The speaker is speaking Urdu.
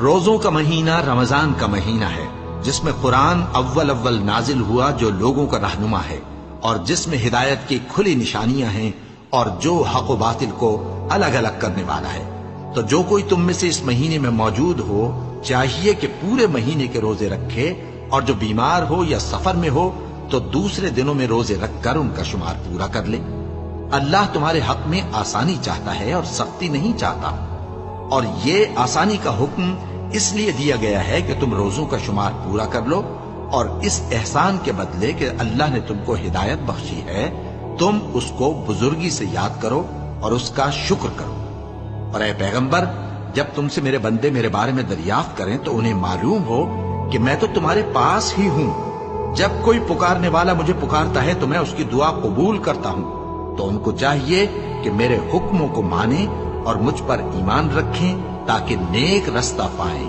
روزوں کا مہینہ رمضان کا مہینہ ہے، جس میں قرآن اول نازل ہوا، جو لوگوں کا رہنما ہے، اور جس میں ہدایت کی کھلی نشانیاں ہیں، اور جو حق و باطل کو الگ الگ کرنے والا ہے۔ تو جو کوئی تم میں سے اس مہینے میں موجود ہو، چاہیے کہ پورے مہینے کے روزے رکھے، اور جو بیمار ہو یا سفر میں ہو تو دوسرے دنوں میں روزے رکھ کر ان کا شمار پورا کر لے۔ اللہ تمہارے حق میں آسانی چاہتا ہے اور سختی نہیں چاہتا، اور یہ آسانی کا حکم اس لیے دیا گیا ہے کہ تم روزوں کا شمار پورا کر لو، اور اس احسان کے بدلے کہ اللہ نے تم کو ہدایت بخشی ہے، تم اس کو بزرگی سے یاد کرو اور اس کا شکر کرو۔ اور اے پیغمبر، جب تم سے میرے بندے میرے بارے میں دریافت کریں تو انہیں معلوم ہو کہ میں تو تمہارے پاس ہی ہوں۔ جب کوئی پکارنے والا مجھے پکارتا ہے تو میں اس کی دعا قبول کرتا ہوں۔ تو ان کو چاہیے کہ میرے حکموں کو مانیں اور مجھ پر ایمان رکھیں تاکہ نیک رستہ پائیں۔